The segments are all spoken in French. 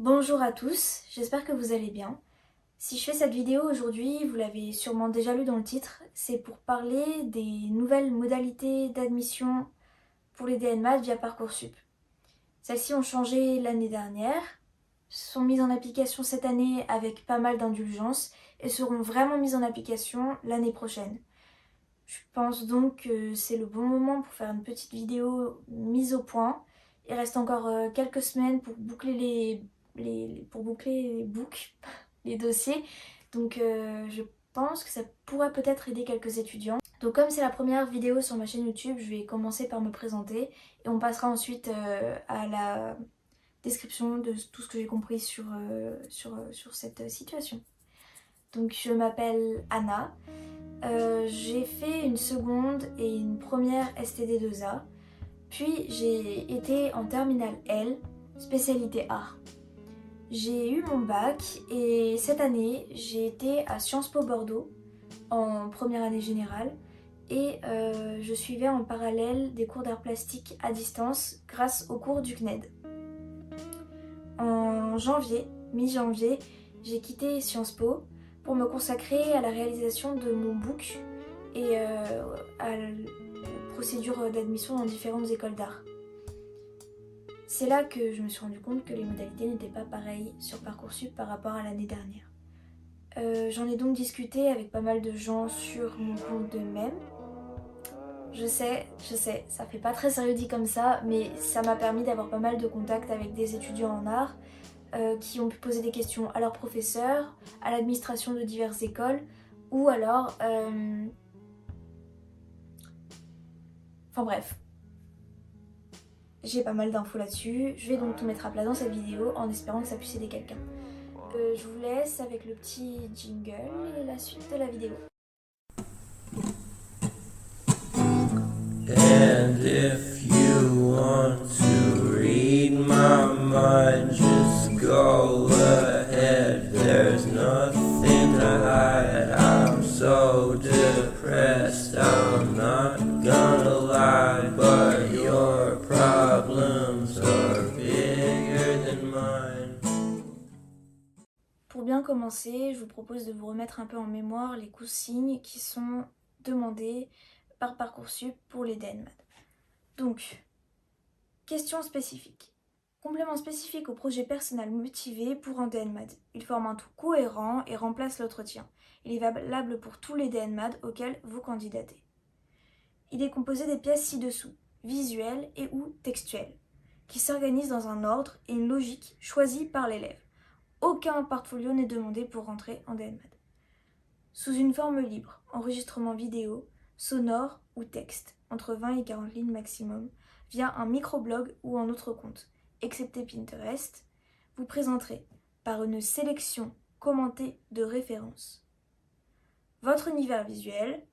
Bonjour à tous, j'espère que vous allez bien. Si je fais cette vidéo aujourd'hui, vous l'avez sûrement déjà lu dans le titre, c'est pour parler des nouvelles modalités d'admission pour les DNMAT via Parcoursup. Celles-ci ont changé l'année dernière, sont mises en application cette année avec pas mal d'indulgence et seront vraiment mises en application l'année prochaine. Je pense donc que c'est le bon moment pour faire une petite vidéo mise au point. Il reste encore quelques semaines pour boucler les books, les dossiers. Donc je pense que ça pourrait peut-être aider quelques étudiants. Donc comme c'est la première vidéo sur ma chaîne YouTube, je vais commencer par me présenter et on passera ensuite à la description de tout ce que j'ai compris sur cette situation. Donc je m'appelle Anna. J'ai fait une seconde et une première STD2A, puis j'ai été en terminale L, spécialité art. J'ai eu mon bac et cette année j'ai été à Sciences Po Bordeaux en première année générale et je suivais en parallèle des cours d'art plastique à distance grâce aux cours du CNED. En janvier, mi-janvier, j'ai quitté Sciences Po pour me consacrer à la réalisation de mon book et à la procédure d'admission dans différentes écoles d'art. C'est là que je me suis rendu compte que les modalités n'étaient pas pareilles sur Parcoursup par rapport à l'année dernière. J'en ai donc discuté avec pas mal de gens sur mon compte de même. Je sais, ça fait pas très sérieux dit comme ça, mais ça m'a permis d'avoir pas mal de contacts avec des étudiants en art qui ont pu poser des questions à leurs professeurs, à l'administration de diverses écoles, ou alors... Enfin bref, j'ai pas mal d'infos là-dessus. Je vais donc tout mettre à plat dans cette vidéo en espérant que ça puisse aider quelqu'un. Je vous laisse avec le petit jingle et la suite de la vidéo. And if you want to read my mind, just go ahead. There's nothing to hide. I'm so depressed, I'm not gonna lie, but your problems are bigger than mine. Pour bien commencer, je vous propose de vous remettre un peu en mémoire les consignes qui sont demandées par Parcoursup pour les DNMAT. Donc, question spécifique. Complément spécifique au projet personnel motivé pour un DNMAD. Il forme un tout cohérent et remplace l'entretien. Il est valable pour tous les DNMAD auxquels vous candidatez. Il est composé des pièces ci-dessous, visuelles et ou textuelles, qui s'organisent dans un ordre et une logique choisie par l'élève. Aucun portfolio n'est demandé pour rentrer en DNMAD. Sous une forme libre, enregistrement vidéo, sonore ou texte, entre 20 et 40 lignes maximum, via un microblog ou un autre compte, excepté Pinterest, vous présenterez, par une sélection commentée de références, votre univers visuel,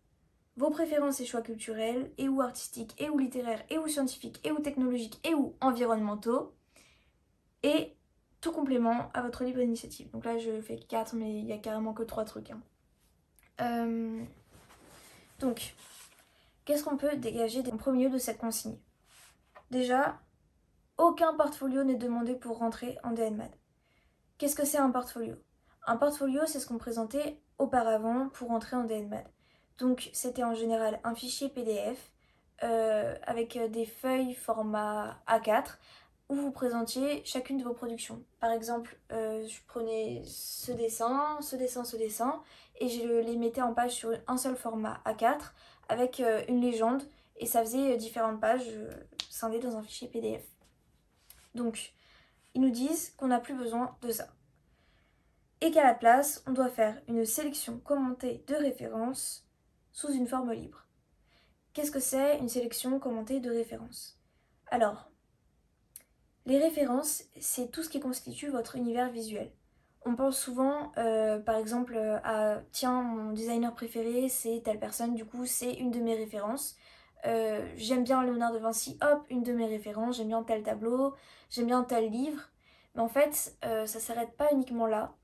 vos préférences et choix culturels, et ou artistiques, et ou littéraires, et ou scientifiques, et ou technologiques, et ou environnementaux, et tout complément à votre libre initiative. Donc là je fais 4, mais il n'y a carrément que 3 trucs. Donc, qu'est-ce qu'on peut dégager en premier lieu de cette consigne? Déjà, aucun portfolio n'est demandé pour rentrer en DNMAD. Qu'est-ce que c'est un portfolio? Un portfolio, c'est ce qu'on présentait auparavant pour entrer en DNMAD. Donc, c'était en général un fichier PDF avec des feuilles format A4 où vous présentiez chacune de vos productions. Par exemple, je prenais ce dessin, et je les mettais en page sur un seul format A4 avec une légende, et ça faisait différentes pages scindées dans un fichier PDF. Donc, ils nous disent qu'on n'a plus besoin de ça. Et qu'à la place, on doit faire une sélection commentée de références sous une forme libre. Qu'est-ce que c'est une sélection commentée de références? Alors, les références, c'est tout ce qui constitue votre univers visuel. On pense souvent, par exemple, à tiens, mon designer préféré, c'est telle personne, du coup, c'est une de mes références. J'aime bien Léonard de Vinci, hop, une de mes références, j'aime bien tel tableau, j'aime bien tel livre. Mais en fait, ça s'arrête pas uniquement là.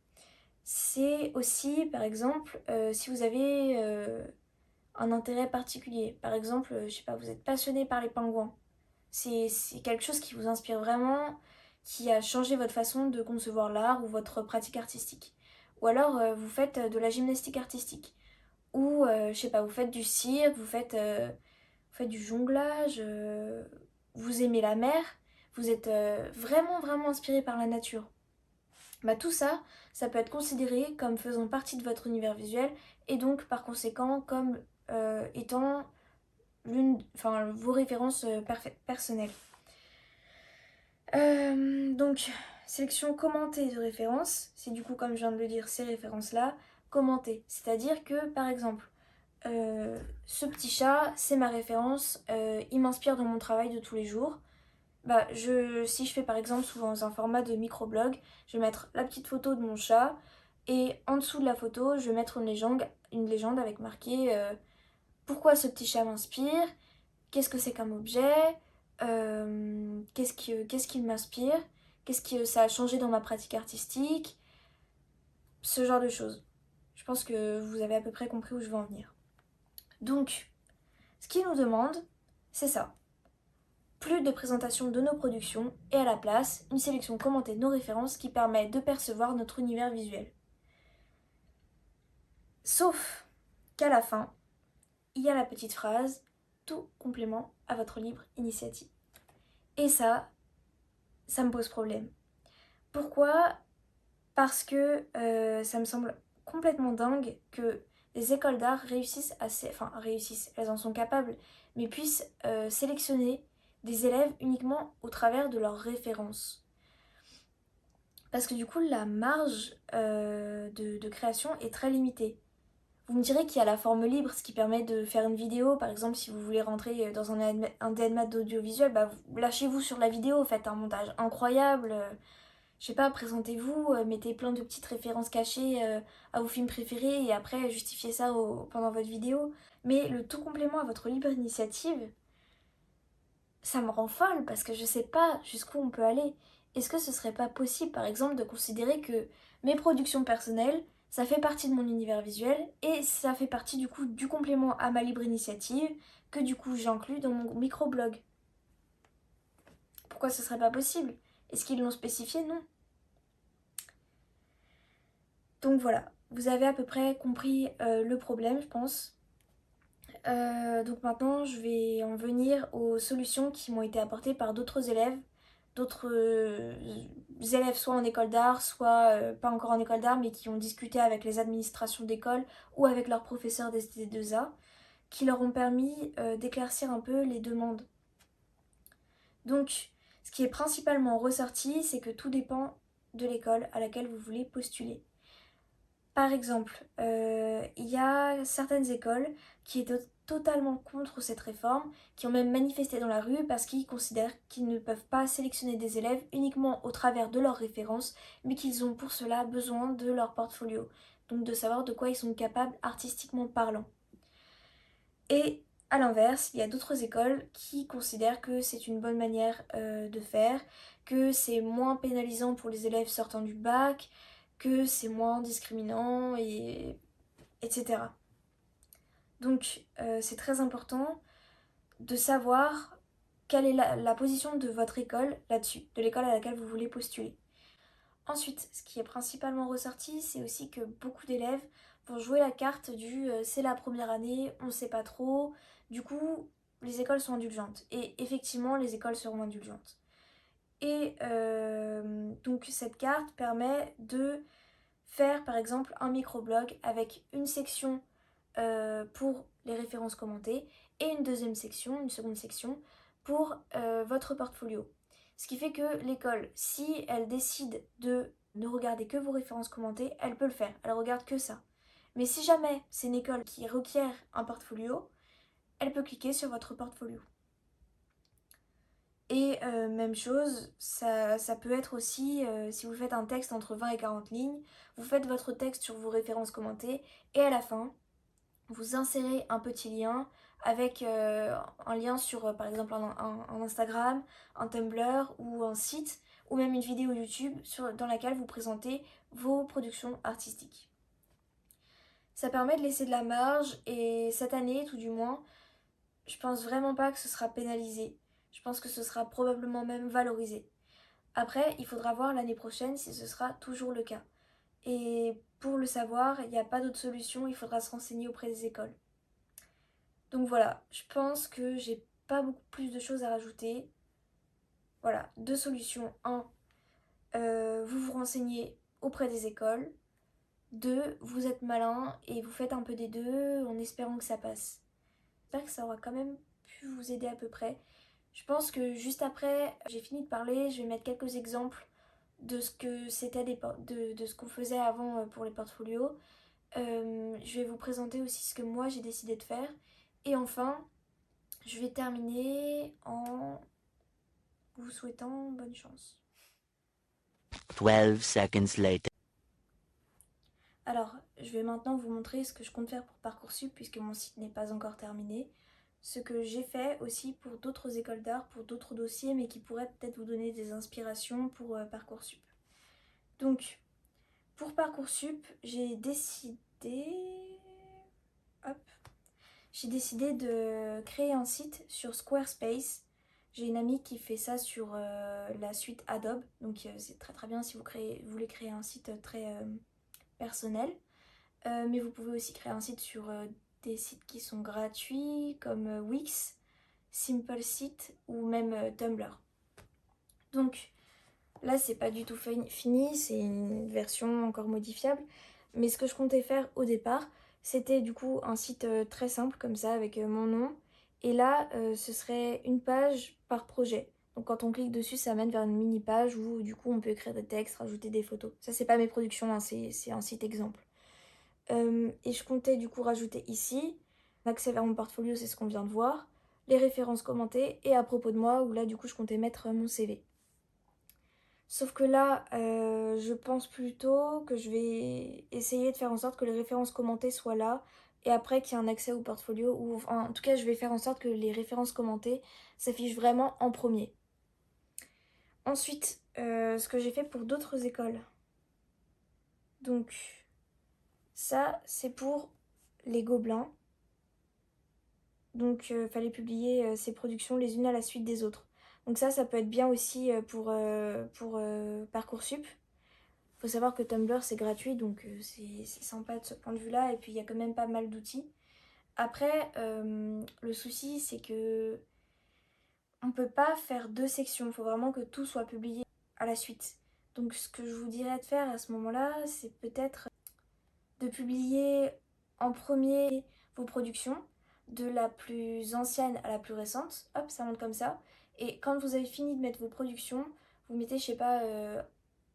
C'est aussi, par exemple, si vous avez un intérêt particulier. Par exemple, je sais pas, vous êtes passionné par les pingouins. C'est quelque chose qui vous inspire vraiment, qui a changé votre façon de concevoir l'art ou votre pratique artistique. Ou alors vous faites de la gymnastique artistique. Ou, je sais pas, vous faites du cirque, vous faites du jonglage, vous aimez la mer, vous êtes vraiment vraiment inspiré par la nature. Bah, tout ça, ça peut être considéré comme faisant partie de votre univers visuel et donc par conséquent comme étant vos références personnelles. Donc, sélection commentée de références, c'est du coup, comme je viens de le dire, ces références-là, commentées. C'est-à-dire que, par exemple, ce petit chat, c'est ma référence, il m'inspire dans mon travail de tous les jours. Bah, si je fais par exemple sous un format de microblog, je vais mettre la petite photo de mon chat et en dessous de la photo, je vais mettre une légende avec marqué pourquoi ce petit chat m'inspire, qu'est-ce que c'est comme objet, qu'est-ce qui m'inspire, qu'est-ce que ça a changé dans ma pratique artistique, ce genre de choses. Je pense que vous avez à peu près compris où je veux en venir. Donc, ce qu'il nous demande, c'est ça. Plus de présentation de nos productions et à la place, une sélection commentée de nos références qui permet de percevoir notre univers visuel. Sauf qu'à la fin, il y a la petite phrase « tout complément à votre libre initiative ». Et ça me pose problème. Pourquoi ? Parce que ça me semble complètement dingue que les écoles d'art réussissent, elles en sont capables, mais puissent sélectionner des élèves uniquement au travers de leurs références. Parce que du coup, la marge de création est très limitée. Vous me direz qu'il y a la forme libre, ce qui permet de faire une vidéo. Par exemple, si vous voulez rentrer dans un DNMAT d'audiovisuel, bah, lâchez-vous sur la vidéo, faites un montage incroyable. Je sais pas, présentez-vous, mettez plein de petites références cachées à vos films préférés et après justifiez ça pendant votre vidéo. Mais le tout complément à votre libre initiative, ça me rend folle parce que je sais pas jusqu'où on peut aller. Est-ce que ce serait pas possible, par exemple, de considérer que mes productions personnelles, ça fait partie de mon univers visuel et ça fait partie du coup du complément à ma libre initiative que du coup j'inclus dans mon microblog. Pourquoi ce serait pas possible? Est-ce qu'ils l'ont spécifié? Non. Donc voilà, vous avez à peu près compris le problème, je pense. Donc maintenant, je vais en venir aux solutions qui m'ont été apportées par d'autres élèves soit en école d'art, soit pas encore en école d'art, mais qui ont discuté avec les administrations d'école ou avec leurs professeurs des ST2A, qui leur ont permis d'éclaircir un peu les demandes. Donc, ce qui est principalement ressorti, c'est que tout dépend de l'école à laquelle vous voulez postuler. Par exemple, il y a certaines écoles qui étaient totalement contre cette réforme, qui ont même manifesté dans la rue parce qu'ils considèrent qu'ils ne peuvent pas sélectionner des élèves uniquement au travers de leurs références, mais qu'ils ont pour cela besoin de leur portfolio, donc de savoir de quoi ils sont capables artistiquement parlant. Et à l'inverse, il y a d'autres écoles qui considèrent que c'est une bonne manière de faire, que c'est moins pénalisant pour les élèves sortant du bac, que c'est moins discriminant, etc. Donc c'est très important de savoir quelle est la position de votre école là-dessus, de l'école à laquelle vous voulez postuler. Ensuite, ce qui est principalement ressorti, c'est aussi que beaucoup d'élèves vont jouer la carte du c'est la première année, on ne sait pas trop, du coup les écoles sont indulgentes. Et effectivement, les écoles seront indulgentes. Et donc cette carte permet de faire par exemple un microblog avec une section pour les références commentées et une seconde section pour votre portfolio. Ce qui fait que l'école, si elle décide de ne regarder que vos références commentées, elle peut le faire, elle regarde que ça. Mais si jamais c'est une école qui requiert un portfolio, elle peut cliquer sur votre portfolio. Et même chose, ça peut être aussi, si vous faites un texte entre 20 et 40 lignes, vous faites votre texte sur vos références commentées et à la fin, vous insérez un petit lien avec un lien sur par exemple un Instagram, un Tumblr ou un site ou même une vidéo YouTube dans laquelle vous présentez vos productions artistiques. Ça permet de laisser de la marge et cette année tout du moins, je pense vraiment pas que ce sera pénalisé. Je pense que ce sera probablement même valorisé. Après, il faudra voir l'année prochaine si ce sera toujours le cas. Et pour le savoir, il n'y a pas d'autre solution, il faudra se renseigner auprès des écoles. Donc voilà, je pense que j'ai pas beaucoup plus de choses à rajouter. Voilà, 2 solutions. 1, vous vous renseignez auprès des écoles. 2, vous êtes malin et vous faites un peu des deux en espérant que ça passe. J'espère que ça aura quand même pu vous aider à peu près. Je pense que juste après, j'ai fini de parler, je vais mettre quelques exemples de ce que c'était de ce qu'on faisait avant pour les portfolios. Je vais vous présenter aussi ce que moi j'ai décidé de faire. Et enfin, je vais terminer en vous souhaitant bonne chance. 12 seconds later. Alors, je vais maintenant vous montrer ce que je compte faire pour Parcoursup puisque mon site n'est pas encore terminé. Ce que j'ai fait aussi pour d'autres écoles d'art, pour d'autres dossiers, mais qui pourraient peut-être vous donner des inspirations pour Parcoursup. Donc, pour Parcoursup, j'ai décidé de créer un site sur Squarespace. J'ai une amie qui fait ça sur la suite Adobe, donc c'est très très bien si vous voulez créer un site très personnel. Mais vous pouvez aussi créer un site sur des sites qui sont gratuits comme Wix, SimpleSite ou même Tumblr. Donc là c'est pas du tout fini, c'est une version encore modifiable. Mais ce que je comptais faire au départ, c'était du coup un site très simple comme ça avec mon nom. Et là ce serait une page par projet. Donc quand on clique dessus, ça mène vers une mini page où du coup on peut écrire des textes, rajouter des photos. Ça c'est pas mes productions, hein, c'est un site exemple. Et je comptais du coup rajouter ici l'accès vers mon portfolio, c'est ce qu'on vient de voir, les références commentées et à propos de moi où là du coup je comptais mettre mon CV. Sauf que là, je pense plutôt que je vais essayer de faire en sorte que les références commentées soient là et après qu'il y ait un accès au portfolio ou enfin, en tout cas je vais faire en sorte que les références commentées s'affichent vraiment en premier. Ensuite, ce que j'ai fait pour d'autres écoles. Donc ça c'est pour les Gobelins. Donc fallait publier ces productions les unes à la suite des autres. Donc ça peut être bien aussi pour Parcoursup. Faut savoir que Tumblr c'est gratuit, donc c'est sympa de ce point de vue-là, et puis il y a quand même pas mal d'outils. Après, le souci c'est que on peut pas faire 2 sections, il faut vraiment que tout soit publié à la suite. Donc ce que je vous dirais de faire à ce moment-là, c'est peut-être de publier en premier vos productions, de la plus ancienne à la plus récente, hop, ça monte comme ça. Et quand vous avez fini de mettre vos productions, vous mettez, je sais pas,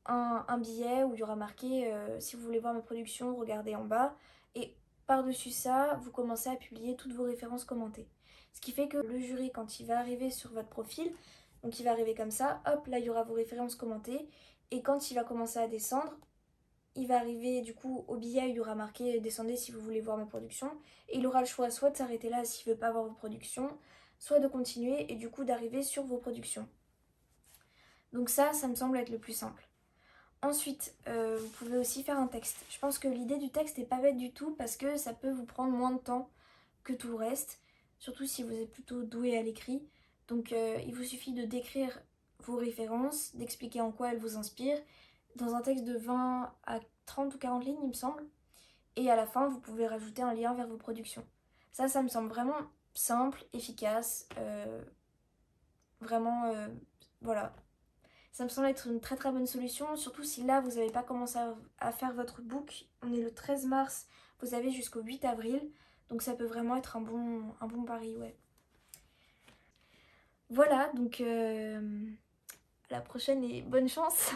un billet où il y aura marqué si vous voulez voir mes productions, regardez en bas. Et par-dessus ça, vous commencez à publier toutes vos références commentées. Ce qui fait que le jury, quand il va arriver sur votre profil, donc il va arriver comme ça, hop, là il y aura vos références commentées. Et quand il va commencer à descendre, il va arriver du coup au billet, il y aura marqué descendez si vous voulez voir mes productions. Et il aura le choix soit de s'arrêter là s'il veut pas voir vos productions, soit de continuer et du coup d'arriver sur vos productions. Donc ça me semble être le plus simple. Ensuite, vous pouvez aussi faire un texte. Je pense que l'idée du texte n'est pas bête du tout parce que ça peut vous prendre moins de temps que tout le reste, surtout si vous êtes plutôt doué à l'écrit. Donc il vous suffit de décrire vos références, d'expliquer en quoi elles vous inspirent, dans un texte de 20 à 30 ou 40 lignes il me semble. Et à la fin, vous pouvez rajouter un lien vers vos productions. Ça me semble vraiment simple, efficace, vraiment, voilà. Ça me semble être une très très bonne solution, surtout si là vous n'avez pas commencé à faire votre book. On est le 13 mars, vous avez jusqu'au 8 avril, donc ça peut vraiment être un bon pari, ouais. Voilà, donc à la prochaine et bonne chance.